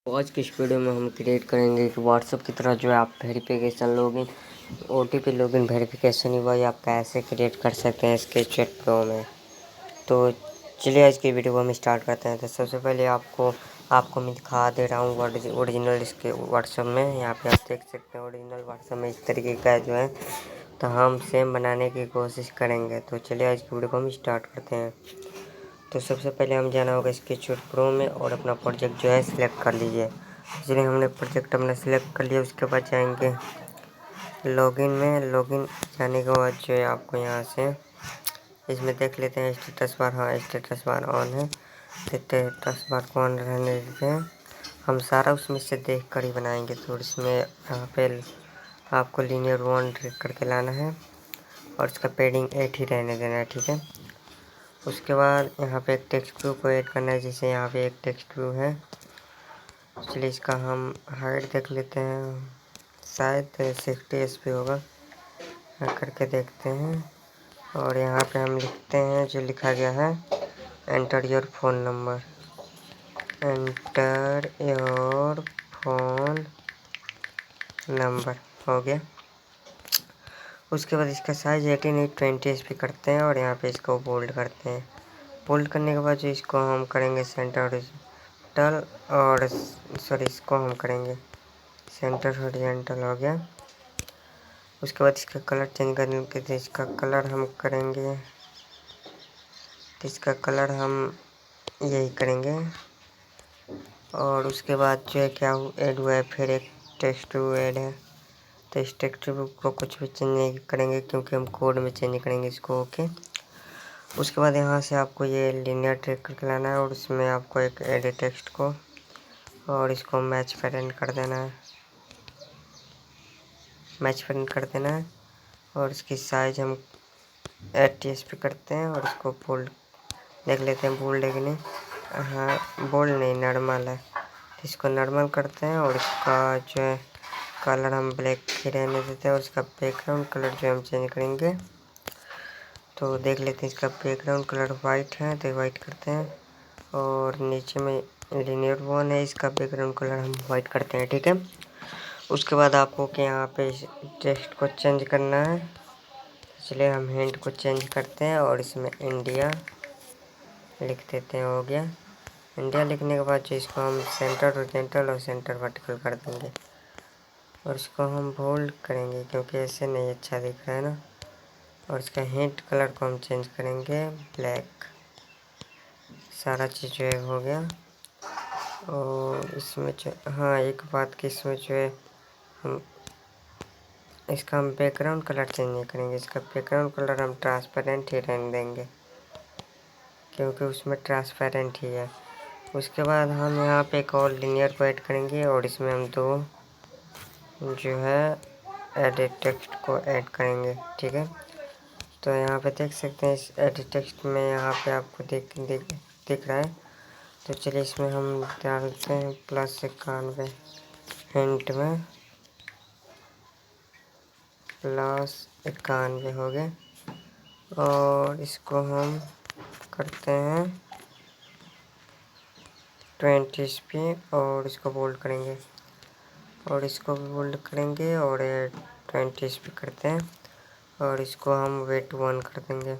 आज की इस वीडियो में हम क्रिएट करेंगे कि व्हाट्सएप की तरह जो है आप verification login OTP login verification हुआ या आप कैसे क्रिएट कर सकते हैं स्केचचैट प्रो में। तो चलिए आज की वीडियो को हम स्टार्ट करते हैं। तो सबसे पहले आपको मैं दिखा दे रहा हूँ ओरिजिनल इसके व्हाट्सएप में। यहाँ पे आप देख सकते हैं ओरिजिनल व्हाट्सएप में इस तरीके का जो है, तो हम सेम बनाने की कोशिश करेंगे। तो चलिए आज की वीडियो को हम स्टार्ट करते हैं। तो सबसे पहले हम जाना होगा स्केचचैट प्रो में और अपना प्रोजेक्ट जो है सिलेक्ट कर लीजिए। इसलिए हमने प्रोजेक्ट अपना सिलेक्ट कर लिया। उसके बाद जाएंगे लॉगिन में। लॉगिन जाने के बाद जो है आपको यहाँ से इसमें देख लेते हैं स्टेटस बार। हाँ, स्टेटस बार ऑन है। स्टेटस बार को ऑन रहने देते हैं। हम सारा उसमें से देख कर ही बनाएंगे। तो इसमें यहाँ पे आपको लीनियर 1 ड्रैग करके लाना है और इसका पेडिंग 8 ही रहने देना है, ठीक है। उसके बाद यहाँ पे एक टेक्स्ट व्यू को ऐड करना है। जैसे यहाँ पे एक टेक्स्ट व्यू है, चलिए इसका हम हाइट देख लेते हैं, शायद 60 SP होगा। करके देखते हैं और यहाँ पे हम लिखते हैं जो लिखा गया है, enter your phone number. Enter your phone number हो गया। उसके बाद इसका साइज 18:20 SP करते हैं और यहाँ पे इसको बोल्ड करते हैं। बोल्ड करने के बाद जो इसको हम करेंगे सेंटर हॉरिजॉन्टल और सॉरी इसको हम करेंगे सेंटर हॉरिजॉन्टल हो गया। उसके बाद इसका कलर चेंज करने के लिए इसका कलर हम करेंगे, तो इसका कलर हम यही करेंगे। और उसके बाद जो है क्या ऐड हुआ है, फिर एक टेक्स्ट ऐड है। तो इस टेक्स्ट को कुछ भी चेंज नहीं करेंगे क्योंकि हम कोड में चेंज करेंगे इसको। ओके, उसके बाद यहाँ से आपको ये लीनियर ट्रैक करके लाना है और उसमें आपको एक एडिट टेक्स्ट को और इसको मैच पेरेंट कर देना है। मैच पेरेंट कर देना है और इसकी साइज हम 80 SP करते हैं और इसको बोल्ड देख लेते हैं, बोल्ड है कि नहीं। हाँ, बोल्ड नहीं, नॉर्मल है। इसको नॉर्मल करते हैं और इसका जो है कलर हम ब्लैक ही रहने देते हैं और इसका बैकग्राउंड कलर जो हम चेंज करेंगे। तो देख लेते हैं, इसका बैकग्राउंड कलर वाइट है तो वाइट करते हैं और नीचे में लीनियर 1 है, इसका बैकग्राउंड कलर हम वाइट करते हैं, ठीक है। उसके बाद आपको कि यहाँ पे टेक्स्ट को चेंज करना है, इसलिए हम हिंट को चेंज करते हैं और इसमें इंडिया लिख देते हैं। हो गया। इंडिया लिखने के बाद जो इसको हम सेंटर हॉरिजॉन्टल और सेंटर वर्टिकल कर देंगे और इसको हम बोल्ड करेंगे क्योंकि ऐसे नहीं अच्छा दिख रहा है ना। और इसका हिंट कलर को हम चेंज करेंगे ब्लैक। सारा चीज़ जो है हो गया। और इसमें जो हाँ एक बात कि इसमें जो है हम इसका हम बैकग्राउंड कलर चेंज नहीं करेंगे। इसका बैकग्राउंड कलर हम ट्रांसपेरेंट ही रहने देंगे क्योंकि उसमें ट्रांसपेरेंट ही है। उसके बाद हम यहाँ पे एक और लीनियर को ऐड करेंगे और इसमें हम दो जो है एडिट टेक्स्ट को ऐड करेंगे, ठीक है। तो यहाँ पे देख सकते हैं इस एडिट टेक्स्ट में यहाँ पे आपको दिख रहा है। तो चलिए इसमें हम डालते हैं +91 हिंट में +91 हो गए और इसको हम करते हैं 20 SP और इसको बोल्ड करेंगे और इसको भी बोल्ड करेंगे और 20 SP करते हैं और इसको हम वेट 1 कर देंगे।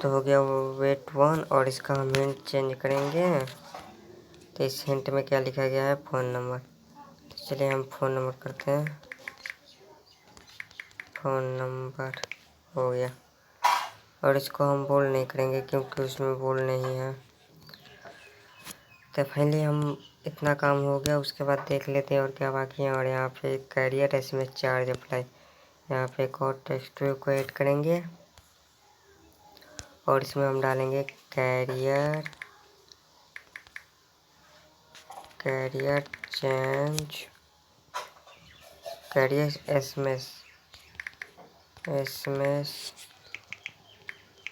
तो हो गया वो वेट 1 और इसका हम हिंट चेंज करेंगे। तो इस हिंट में क्या लिखा गया है, फ़ोन नंबर। तो चलिए हम फ़ोन नंबर करते हैं, फ़ोन नंबर हो गया। और इसको हम बोल्ड नहीं करेंगे क्योंकि उसमें बोल्ड नहीं है। तो फाइनली हम इतना काम हो गया। उसके बाद देख लेते हैं और क्या बाकी है। और यहाँ पे कैरियर SMS चार्ज अप्लाई, यहाँ पे एक और टेक्स्ट को ऐड करेंगे और इसमें हम डालेंगे carrier change carrier SMS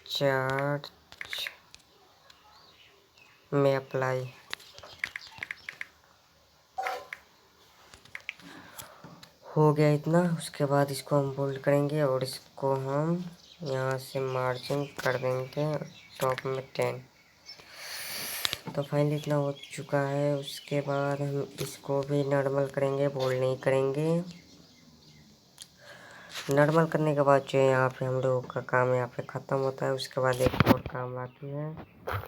charge में अप्लाई हो गया इतना। उसके बाद इसको हम बोल्ड करेंगे और इसको हम यहाँ से मार्जिन कर देंगे टॉप में 10। तो फाइनली इतना हो चुका है। उसके बाद हम इसको भी नॉर्मल करेंगे, बोल्ड नहीं करेंगे। नॉर्मल करने के बाद जो है यहाँ पे हम लोगों का काम यहाँ पे ख़त्म होता है। उसके बाद एक और काम बाकी है।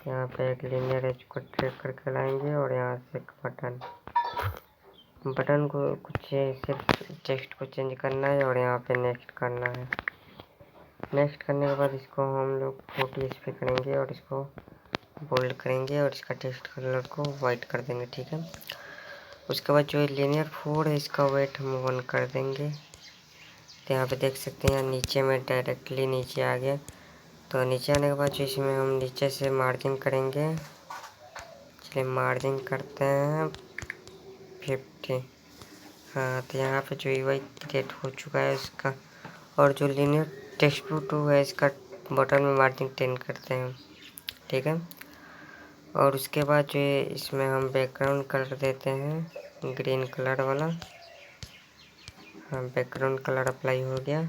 यहाँ पे एक लीनियर एज को ट्रैक करके लाएंगे और यहाँ से एक बटन को कुछ सिर्फ टेक्स्ट को चेंज करना है और यहाँ पे नेक्स्ट करना है। नेक्स्ट करने के बाद इसको हम लोग 40 पे करेंगे और इसको बोल्ड करेंगे और इसका टेक्स्ट कलर को वाइट कर देंगे, ठीक है। उसके बाद जो लीनियर 4 है इसका वेट हम 1 कर देंगे। तो यहाँ पे देख सकते हैं नीचे में डायरेक्टली नीचे आ गया। तो नीचे आने के बाद जो इसमें हम नीचे से मार्जिन करेंगे। चलिए मार्जिन करते हैं 50। हाँ, तो यहाँ पे जो UI क्रिएट हो चुका है इसका। और जो लीनियर टेक्स्ट 2 है इसका बटन में मार्जिन 10 करते हैं, ठीक है। और उसके बाद जो है इसमें हम बैकग्राउंड कलर देते हैं ग्रीन कलर वाला। हाँ, बैकग्राउंड कलर अप्लाई हो गया।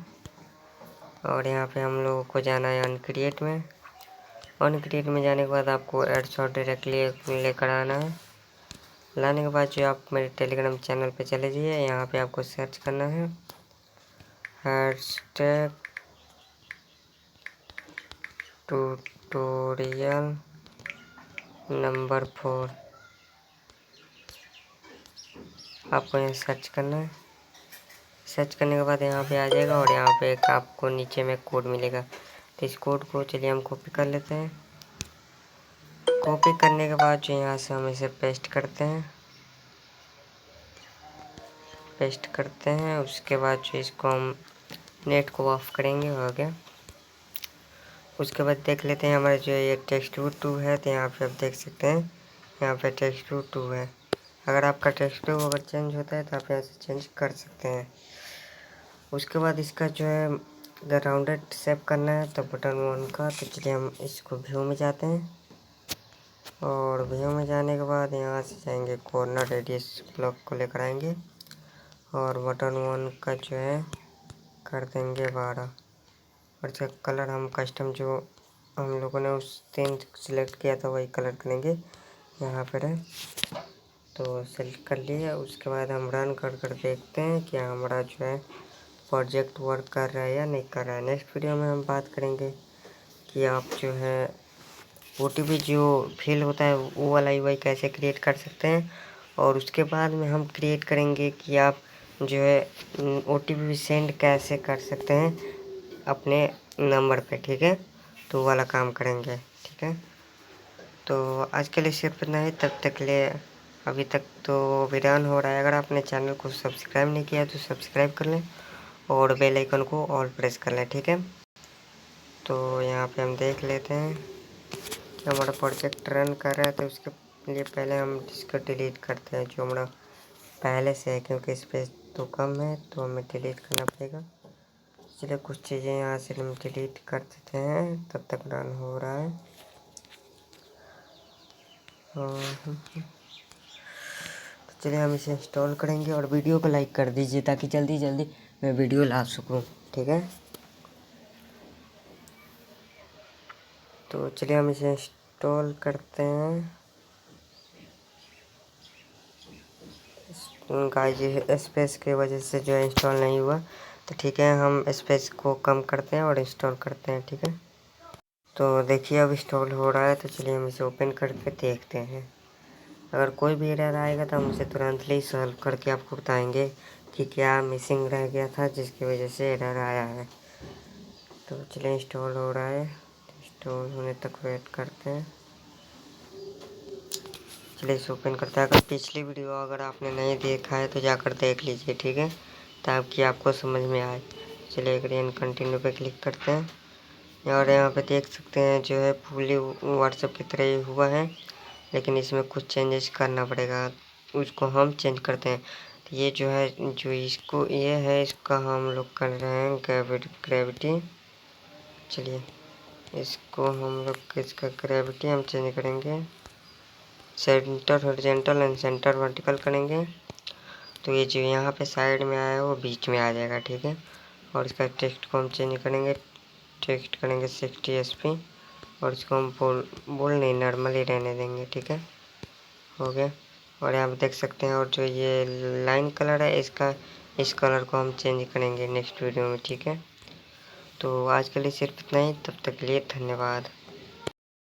और यहाँ पे हम लोगों को जाना है अनक्रिएट में। अनक्रिएट में जाने के बाद आपको एड शॉट डायरेक्टली लेकर आना है। लाने के बाद जो आप मेरे टेलीग्राम चैनल पे चले जाइए। यहाँ पे आपको सर्च करना है हैशटैग ट्यूटोरियल नंबर 4। आपको यहाँ सर्च करना है। सर्च करने के बाद यहाँ पे आ जाएगा और यहाँ पे एक आपको नीचे में कोड मिलेगा। तो इस कोड को चलिए हम कॉपी कर लेते हैं। कॉपी करने के बाद जो यहाँ से हम इसे पेस्ट करते हैं। उसके बाद जो इसको हम नेट को ऑफ करेंगे, हो गया। उसके बाद देख लेते हैं हमारे जो ये टेक्स्ट 2 है। तो यहाँ पे आप देख सकते हैं यहाँ पे टेक्स्ट 2 है। अगर आपका टेक्स्ट 2 अगर चेंज होता है तो आप यहाँ से चेंज कर सकते हैं। उसके बाद इसका जो है अगर राउंडेड शेप करना है तो बटन 1 का। तो चलिए हम इसको व्यू में जाते हैं और व्यू में जाने के बाद यहाँ से जाएंगे कॉर्नर रेडियस ब्लॉक को लेकर आएंगे और बटन 1 का जो है कर देंगे 12। और इसका कलर हम कस्टम जो हम लोगों ने उस दिन सिलेक्ट किया था वही कलर करेंगे। यहाँ पर है तो सेलेक्ट कर लिया। उसके बाद हम रन कर देखते हैं कि हमारा जो है प्रोजेक्ट वर्क कर रहा है या नहीं कर रहा है। नेक्स्ट वीडियो में हम बात करेंगे कि आप जो है OTP जो फिल होता है वो वाला UI कैसे क्रिएट कर सकते हैं। और उसके बाद में हम क्रिएट करेंगे कि आप जो है OTP सेंड कैसे कर सकते हैं अपने नंबर पे, ठीक है। तो वाला काम करेंगे, ठीक है। तो आज के लिए सिर्फ इतना ही। तब तक के लिए अभी तक तो वीरान हो रहा है। अगर आपने चैनल को सब्सक्राइब नहीं किया तो सब्सक्राइब कर लें और बेल आइकन को ऑल प्रेस कर लें, ठीक है। तो यहाँ पे हम देख लेते हैं कि हमारा प्रोजेक्ट रन कर रहा है। तो उसके लिए पहले हम इसको डिलीट करते हैं जो हमारा पहले से है, क्योंकि स्पेस तो कम है तो हमें डिलीट करना पड़ेगा। चलिए कुछ चीज़ें यहाँ से हम डिलीट कर देते हैं, तब तक रन हो रहा है। तो चलिए हम इसे इंस्टॉल करेंगे और वीडियो को लाइक कर दीजिए ताकि जल्दी जल्दी मैं वीडियो ला सकूँ, ठीक है। तो चलिए हम इसे इंस्टॉल करते हैं। गाइस ये स्पेस की वजह से जो है इंस्टॉल नहीं हुआ। तो ठीक है, हम स्पेस को कम करते हैं और इंस्टॉल करते हैं, ठीक है। तो देखिए अब इंस्टॉल हो रहा है। तो चलिए हम इसे ओपन करके देखते हैं। अगर कोई भी एरर आएगा तो हम उसे तुरंत ही सॉल्व करके आपको बताएंगे कि क्या मिसिंग रह गया था जिसकी वजह से एरर आया है। तो चलिए इंस्टॉल हो रहा है। इंस्टॉल होने तक वेट करते हैं। चलिए इसे ओपन करते हैं। अगर पिछली वीडियो अगर आपने नहीं देखा है तो जाकर देख लीजिए, ठीक है, ताकि आपको समझ में आए। चलिए एग्री कंटिन्यू पे क्लिक करते हैं और यहाँ पे देख सकते हैं जो है फुली व्हाट्सएप की तरह ही हुआ है, लेकिन इसमें कुछ चेंजेस करना पड़ेगा। उसको हम चेंज करते हैं। तो ये जो है जो इसको ये है इसका हम लोग कर रहे हैं ग्रेविटी। चलिए इसको हम लोग इसका ग्रेविटी हम चेंज करेंगे, centre horizontal and centre vertical करेंगे। तो ये जो यहाँ पे साइड में आया है वो बीच में आ जाएगा, ठीक है। और इसका टेक्स्ट को हम चेंज करेंगे, टेक्स्ट करेंगे 60 SP और इसको हम बोल्ड नहीं नॉर्मल ही रहने देंगे। ठीक है, हो गया। और यहाँ पे देख सकते हैं, और जो ये लाइन कलर है इसका, इस कलर को हम चेंज करेंगे नेक्स्ट वीडियो में। ठीक है, तो आज के लिए सिर्फ इतना ही, तब तक के लिए धन्यवाद।